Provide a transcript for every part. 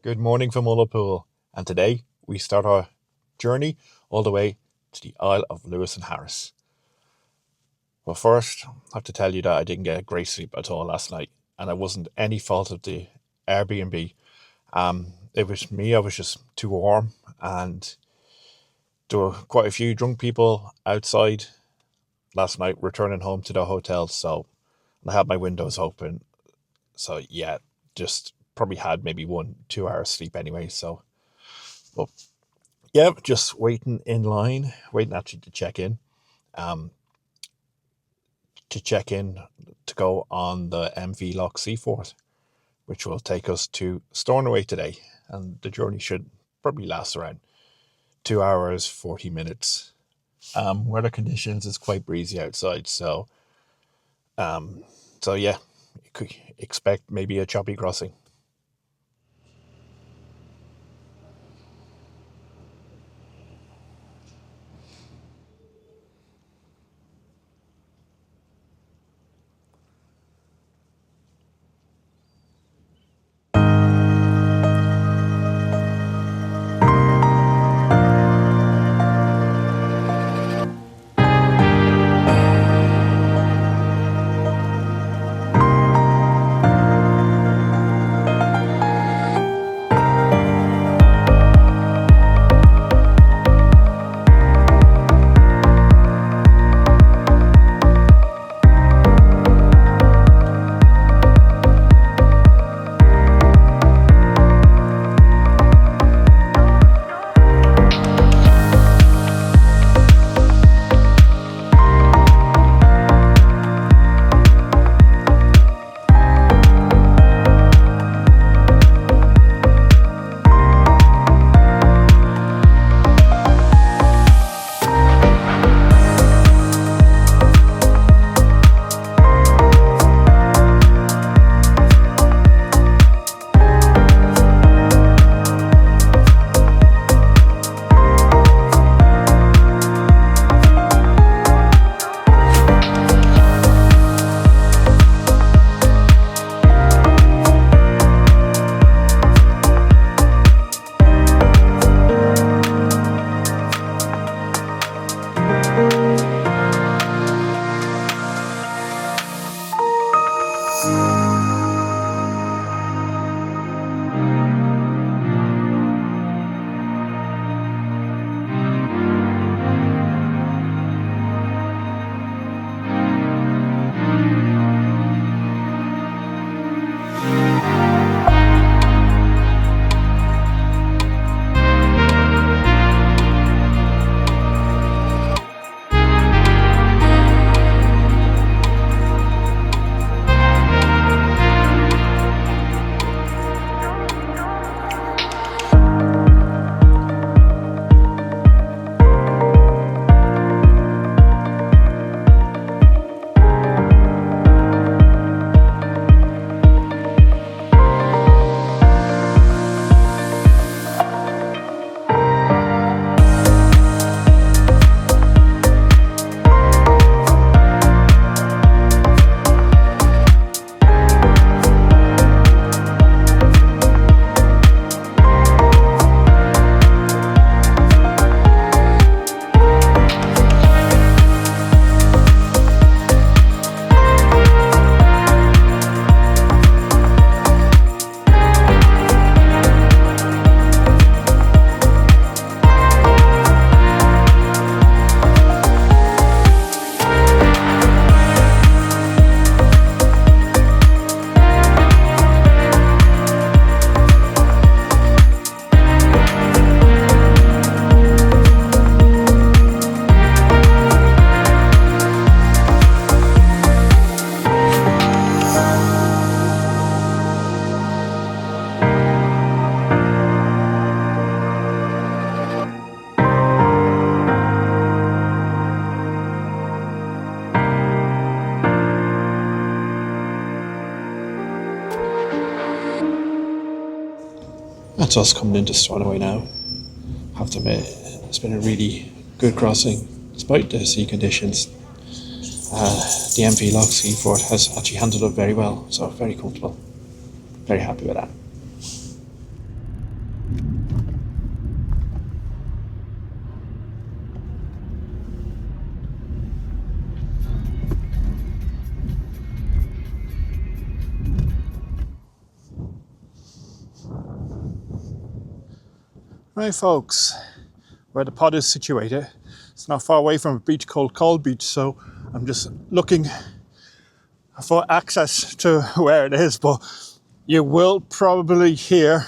Good morning from Ullapool, and today we start our journey all the way to the Isle of Lewis and Harris. Well, first, I have to tell you that I didn't get a great sleep at all last night, and it wasn't any fault of the Airbnb. It was me, I was just too warm, and there were quite a few drunk people outside last night returning home to the hotel, so I had my windows open. So, yeah, just probably had maybe 1-2 hours sleep anyway, so. But yeah, just waiting in line, waiting actually um, to check in to go on the MV Loch Seafort, which will take us to Stornoway today. And the journey should probably last around 2 hours, 40 minutes. Weather conditions is quite breezy outside, um, so yeah, you could expect maybe a choppy crossing. That's us coming into Stornoway now. Have to admit, it's been a really good crossing despite the sea conditions. The MV Loch Seafort has actually handled it very well, so very comfortable. Very happy with that. Right, folks, where the pod is situated, it's not far away from a beach called Cold Beach, so I'm just looking for access to where it is, but you will probably hear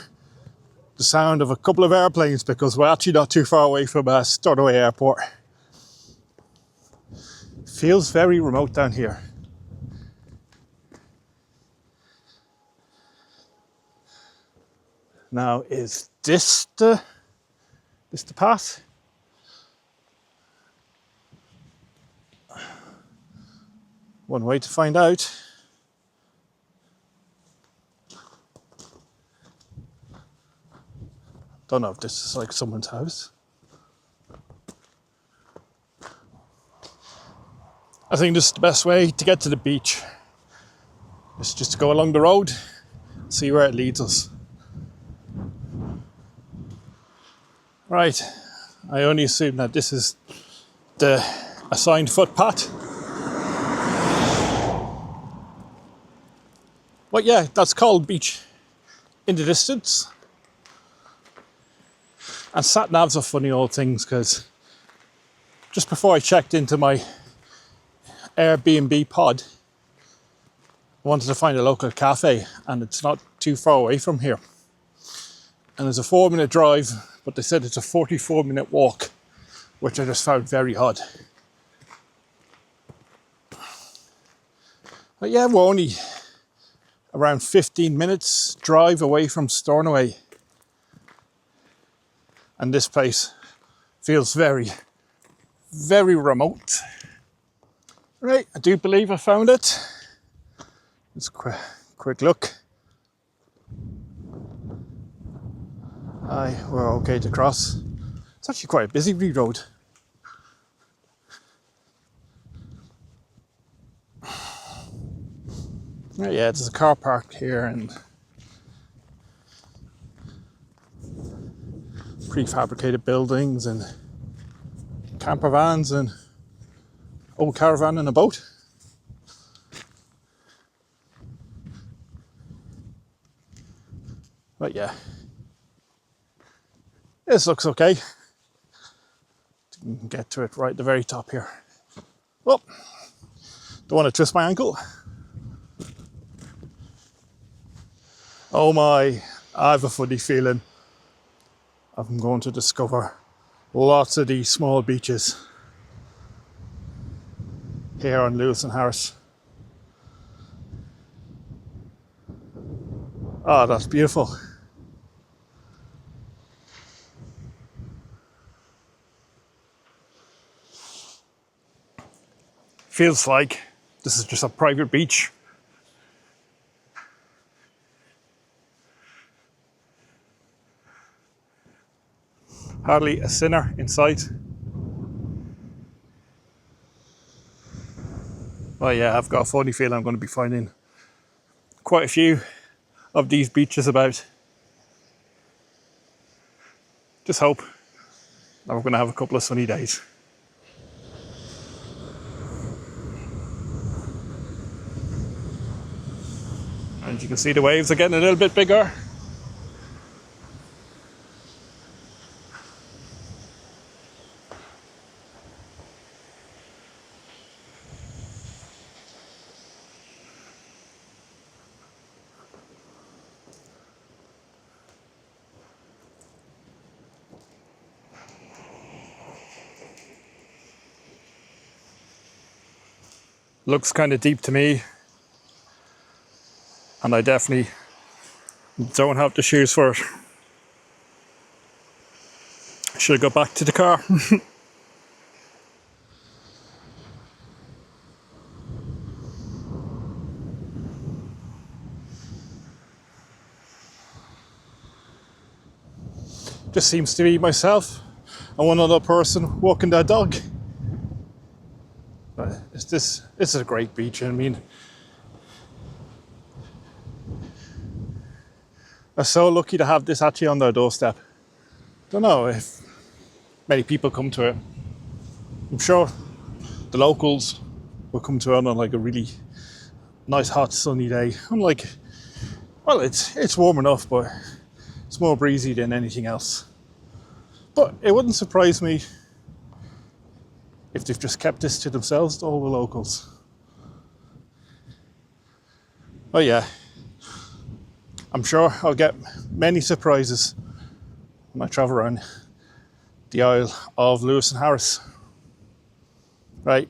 the sound of a couple of airplanes because we're actually not too far away from Stornoway Airport. Feels very remote down here. Now, is this the path? One way to find out. Don't know if this is like someone's house. I think this is the best way to get to the beach. It's just to go along the road, see where it leads us. Right, I only assume that this is the assigned footpath. But yeah, that's Cold Beach in the distance. And sat navs are funny old things because just before I checked into my Airbnb pod, I wanted to find a local cafe and it's not too far away from here. And there's a 4-minute drive, but they said it's a 44-minute walk, which I just found very odd. But yeah, we're only around 15 minutes drive away from Stornoway. And this place feels very, very remote. Right, I do believe I found it. Just a quick look. Aye, we're okay to cross. It's actually quite a busy road. Right, yeah, there's a car park here and prefabricated buildings and camper vans and old caravan and a boat. But yeah, this looks okay. Get to it right at the very top here. Well, don't want to twist my ankle. Oh my, I have a funny feeling I'm going to discover lots of these small beaches here on Lewis and Harris. Oh, that's beautiful. Feels like this is just a private beach. Hardly a sinner in sight. Well, yeah, I've got a funny feeling I'm going to be finding quite a few of these beaches about. Just hope that we're going to have a couple of sunny days. And you can see the waves are getting a little bit bigger. Looks kind of deep to me. And I definitely don't have the shoes for it. I should go back to the car. Just seems to be myself and one other person walking their dog. But this is a great beach. I mean, they're so lucky to have this actually on their doorstep. Don't know if many people come to it. I'm sure the locals will come to it on like a really nice hot sunny day. I'm like, well, it's warm enough, but it's more breezy than anything else. But it wouldn't surprise me if they've just kept this to themselves, all the locals. Oh yeah, I'm sure I'll get many surprises when I travel around the Isle of Lewis and Harris. Right,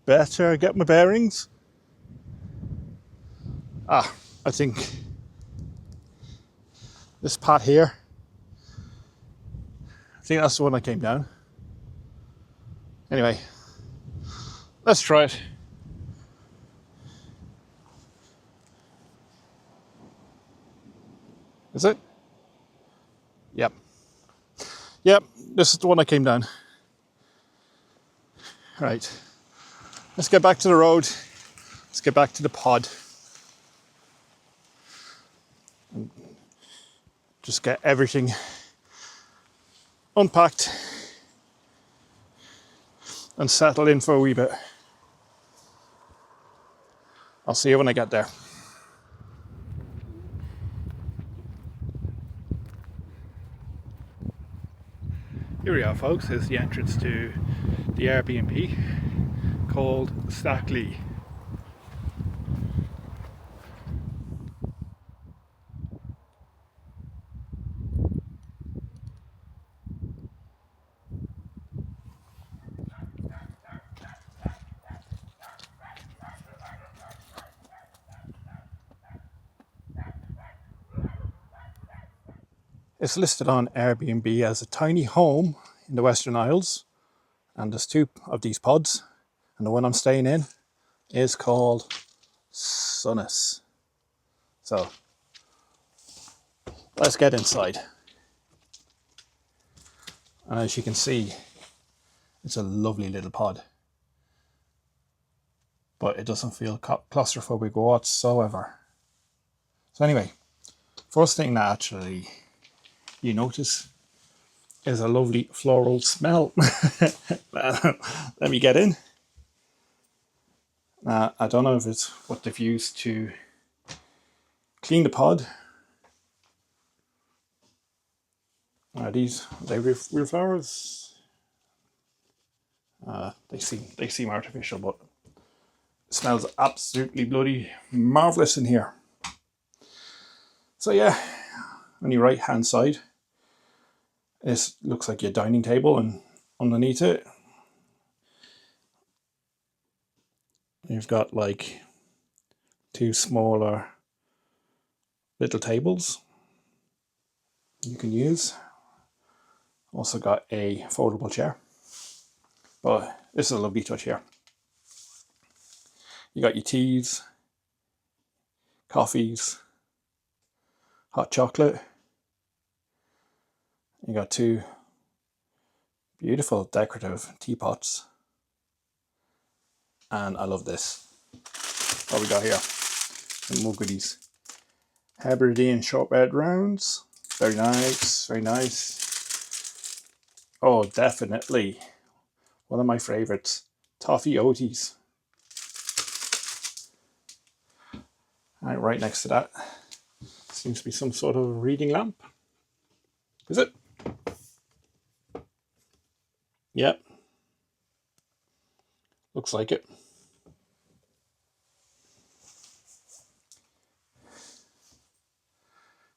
better get my bearings. I think this path here, I think that's the one I came down. Anyway, let's try it. Is it? Yep. Yep, this is the one I came down. Right, let's get back to the road. Let's get back to the pod. And just get everything unpacked and settle in for a wee bit. I'll see you when I get there. Here we are, folks. Here's the entrance to the Airbnb called Stackley. It's listed on Airbnb as a tiny home in the Western Isles, and there's 2 of these pods, and the one I'm staying in is called Sunnis. So let's get inside. And as you can see, it's a lovely little pod, but it doesn't feel claustrophobic whatsoever. So anyway, first thing that actually you notice is a lovely floral smell. Let me get in. I don't know if it's what they've used to clean the pod. These, are they real flowers? They seem artificial, but it smells absolutely bloody marvellous in here. So yeah, on your right hand side, this looks like your dining table, and underneath it you've got like 2 smaller little tables you can use. Also got a foldable chair, but this is a lovely touch here. You got your teas, coffees, hot chocolate. You got 2 beautiful decorative teapots, and I love this. What we got here? Some more goodies. Hebridean shortbread rounds. Very nice, very nice. Oh, definitely one of my favourites. Toffee Oaties. And right next to that seems to be some sort of reading lamp. Is it? Yep. Looks like it.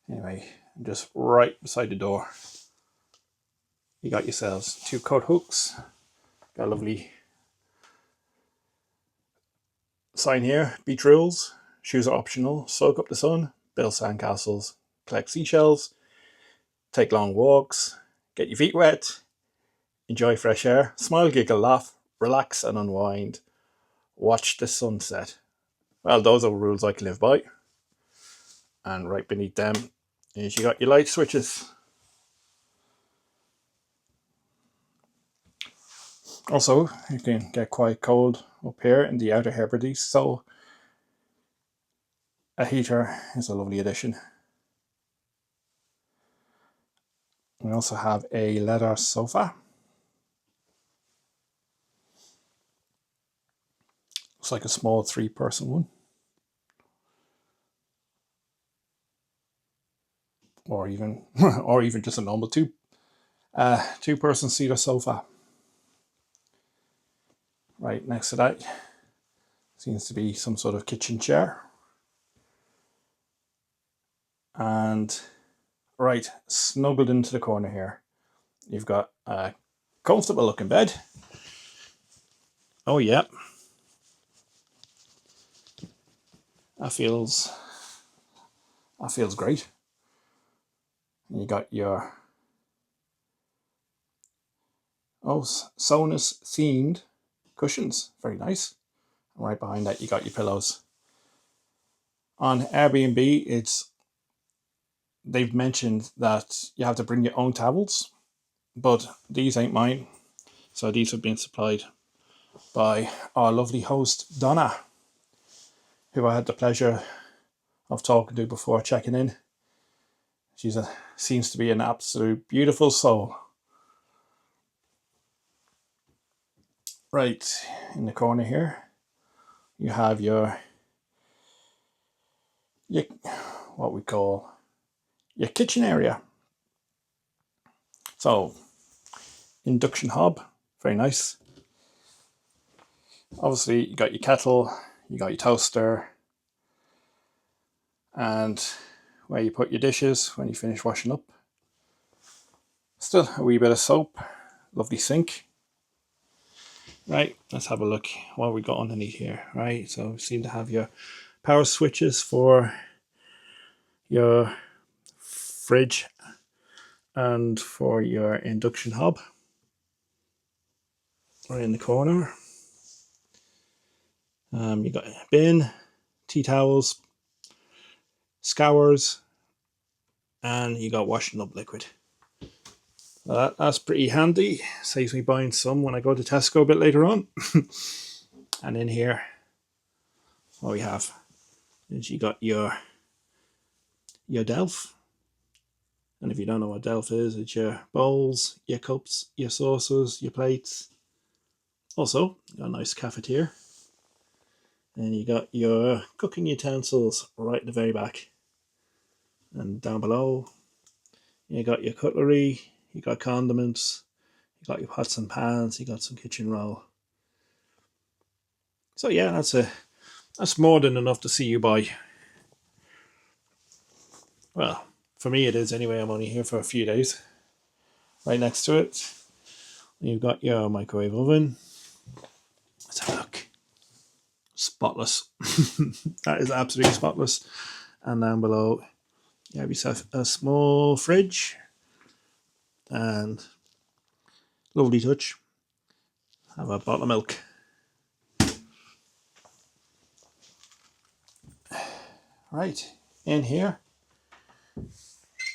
Anyway, just right beside the door, you got yourselves 2 coat hooks. Got a lovely sign here: beach rules, shoes are optional, soak up the sun, build sandcastles, collect seashells, take long walks, get your feet wet, enjoy fresh air, smile, giggle, laugh, relax and unwind, watch the sunset. Well, those are rules I can live by. And right beneath them is you got your light switches. Also, you can get quite cold up here in the Outer Hebrides, so a heater is a lovely addition. We also have a leather sofa. Looks like a small 3-person one, or or even just a normal two-person cedar sofa. Right next to that seems to be some sort of kitchen chair. And right snuggled into the corner here, you've got a comfortable looking bed. Oh yeah, that feels great. And you got your Sonus themed cushions, very nice. And right behind that you got your pillows. On Airbnb, they've mentioned that you have to bring your own towels, but these ain't mine. So these have been supplied by our lovely host Donna, who I had the pleasure of talking to before checking in. Seems to be an absolute beautiful soul. Right in the corner here, you have your what we call your kitchen area. So induction hob, very nice. Obviously you got your kettle, you got your toaster, and where you put your dishes when you finish washing up. Still a wee bit of soap, lovely sink. Right, let's have a look what we got underneath here. Right, so we seem to have your power switches for your fridge and for your induction hob. Right in the corner. You got a bin, tea towels, scours, and you got washing up liquid. That's pretty handy. Saves me buying some when I go to Tesco a bit later on. And in here, what we have is you got your Delf. And if you don't know what Delf is, it's your bowls, your cups, your saucers, your plates. Also, got a nice cafetiere. And you got your cooking utensils right at the very back. And down below, you got your cutlery, you got condiments, you got your pots and pans, you got some kitchen roll. So yeah, that's more than enough to see you buy. Well, for me it is anyway. I'm only here for a few days. Right next to it, you've got your microwave oven. Let's have a look. Spotless. That is absolutely spotless. And down below, you have yourself a small fridge. And lovely touch, have a bottle of milk. Right, in here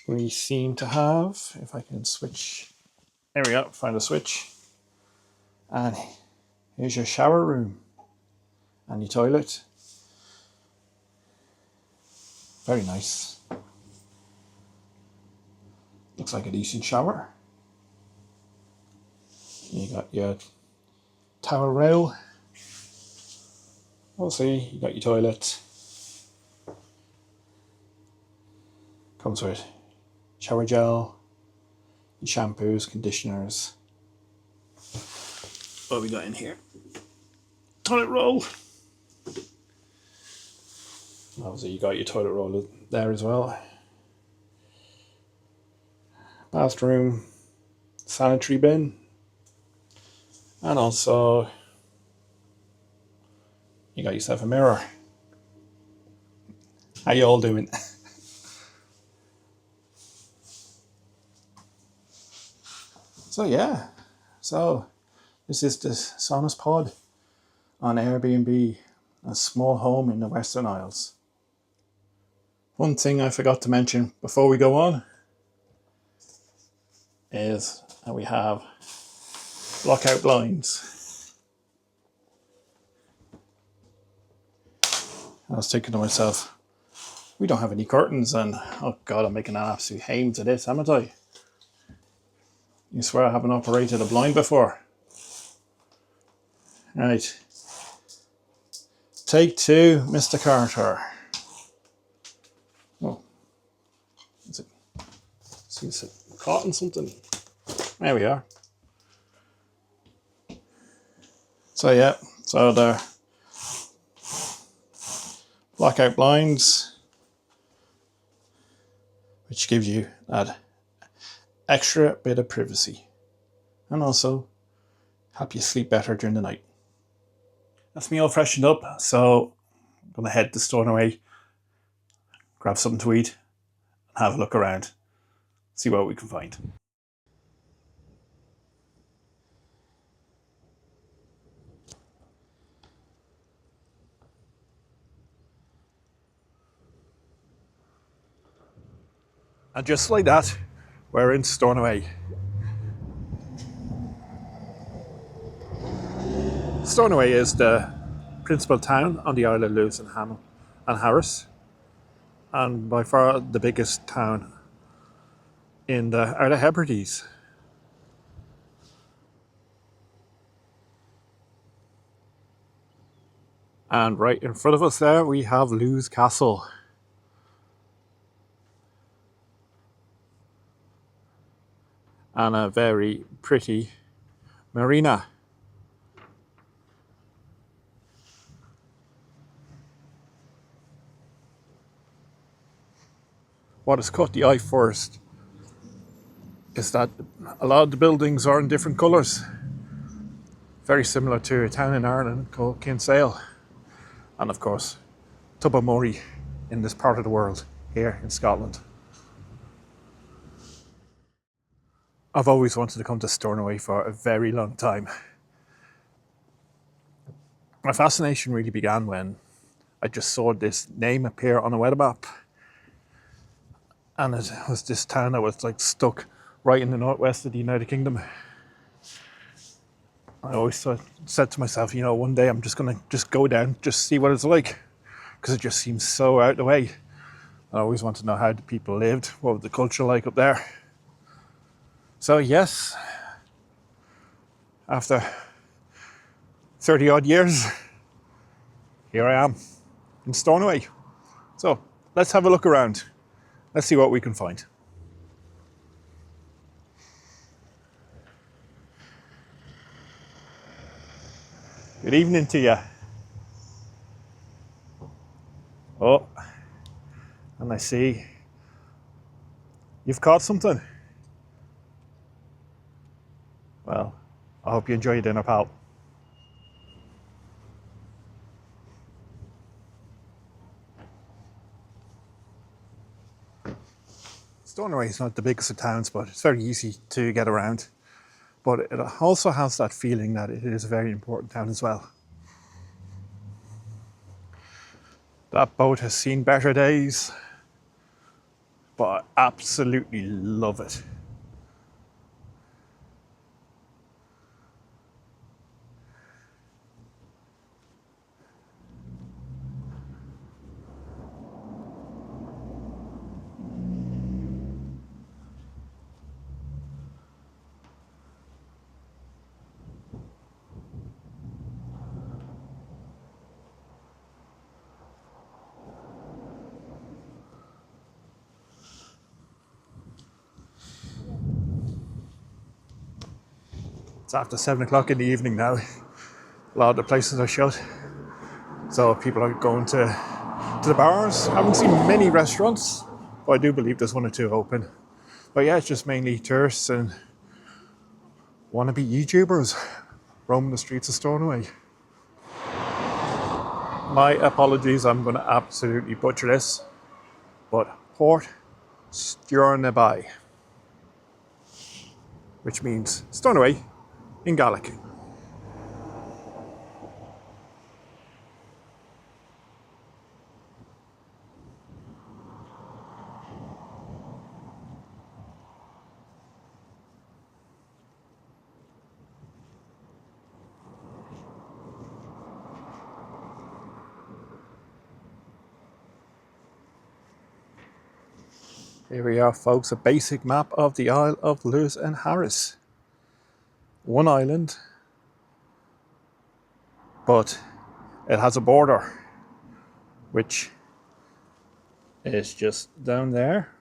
we seem to have, if I can switch, there we go, find a switch. And here's your shower room and your toilet. Very nice. Looks like a decent shower. You got your towel rail. Also, you got your toilet. Comes with shower gel, your shampoos, conditioners. What have we got in here? Toilet roll. Obviously, you got your toilet roll there as well. Bathroom, sanitary bin, and also you got yourself a mirror. How you all doing? So yeah, so this is the Sonus Pod on Airbnb, a small home in the Western Isles. One thing I forgot to mention before we go on is that we have blockout blinds. I was thinking to myself, we don't have any curtains, and oh god, I'm making an absolute hames of this, haven't I? You swear I haven't operated a blind before. Right. Take two, Mr. Carter. Oh, is it? Seems to be caught in something. There we are. So yeah, so the blackout blinds, which gives you that extra bit of privacy and also help you sleep better during the night. That's me all freshened up, so I'm going to head to Stornoway, grab something to eat and have a look around, see what we can find. And just like that, we're in Stornoway. Stornoway is the principal town on the Isle of Lewis and Harris, and by far the biggest town in the Outer Hebrides. And right in front of us there we have Lewes Castle. And a very pretty marina. What has caught the eye first is that a lot of the buildings are in different colours. Very similar to a town in Ireland called Kinsale. And of course, Tobermory in this part of the world, here in Scotland. I've always wanted to come to Stornoway for a very long time. My fascination really began when I just saw this name appear on a weather map. And it was this town that was like stuck right in the northwest of the United Kingdom. I always said to myself, you know, one day I'm just going to go down, just see what it's like. Because it just seems so out of the way. I always wanted to know how the people lived, what was the culture like up there. So yes, after 30 odd years, here I am in Stornoway. So let's have a look around. Let's see what we can find. Good evening to you. Oh, and I see you've caught something. Well, I hope you enjoy your dinner, pal. Stornoway is not the biggest of towns, but it's very easy to get around. But it also has that feeling that it is a very important town as well. That boat has seen better days, but I absolutely love it. It's after 7 o'clock in the evening now. A lot of the places are shut. So people are going to the bars. I haven't seen many restaurants, but I do believe there's one or two open. But yeah, it's just mainly tourists and wannabe YouTubers roaming the streets of Stornoway. My apologies, I'm going to absolutely butcher this. But Port Stornoway, which means Stornoway in Gaelic. Here we are, folks, a basic map of the Isle of Lewis and Harris. One island, but it has a border, which is just down there.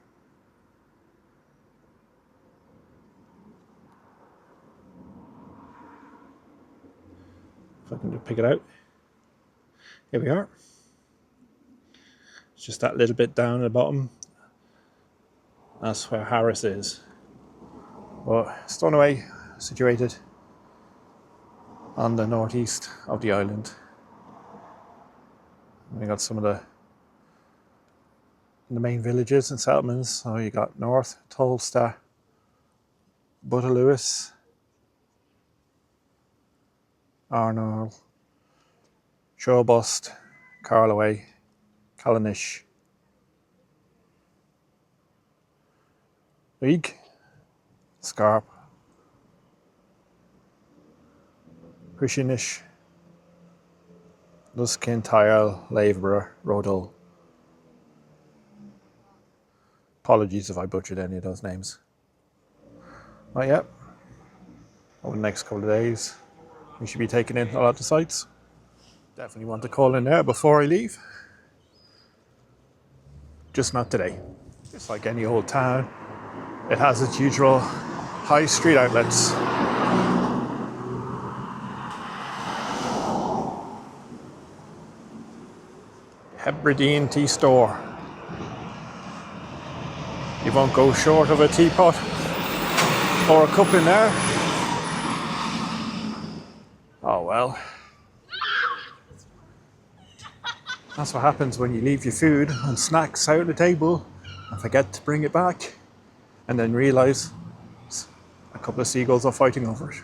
looking to pick it out. Here we are. It's just that little bit down at the bottom. That's where Harris is. But Stornoway, situated on the northeast of the island. We got some of the main villages and settlements. So you got North Tolsta, Lewis, Arnold, Shawbust, Carloway, Callanish, League, Scarp, Hushinish, Luskin, Tyrell, Laveborough, Rodol. Apologies if I butchered any of those names. Oh yeah, over the next couple of days we should be taking in a lot of sites. Definitely want to call in there before I leave. Just not today. Just like any old town, it has its usual high street outlets. Hebridean Tea Store. You won't go short of a teapot or a cup in there. Oh well. That's what happens when you leave your food and snacks out of the table and forget to bring it back, and then realise a couple of seagulls are fighting over it.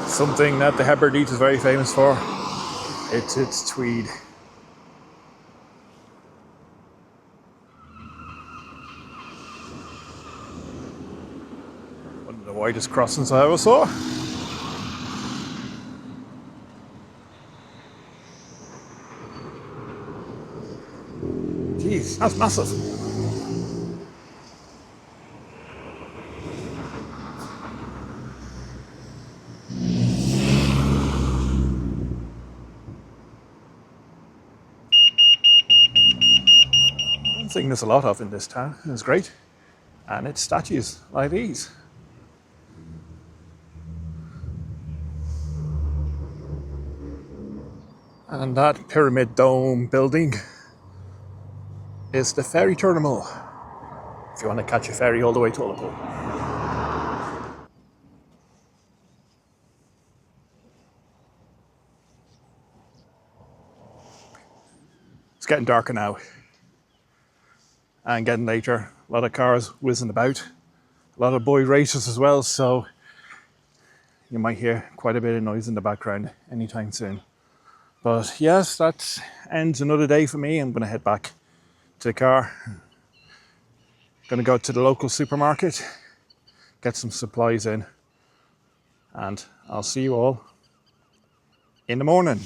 Something that the Hebrides is very famous for, it's its tweed. One of the widest crossings I ever saw. Jeez, that's massive. One thing there's a lot of in this town, and it's great, and it's statues like these. And that pyramid dome building is the ferry terminal, if you want to catch a ferry all the way to Ullapool. It's getting darker now and getting later. A lot of cars whizzing about, a lot of boy races as well, so you might hear quite a bit of noise in the background anytime soon. But yes, that ends another day for me. I'm going to head back to the car. Going to go to the local supermarket, get some supplies in, and I'll see you all in the morning.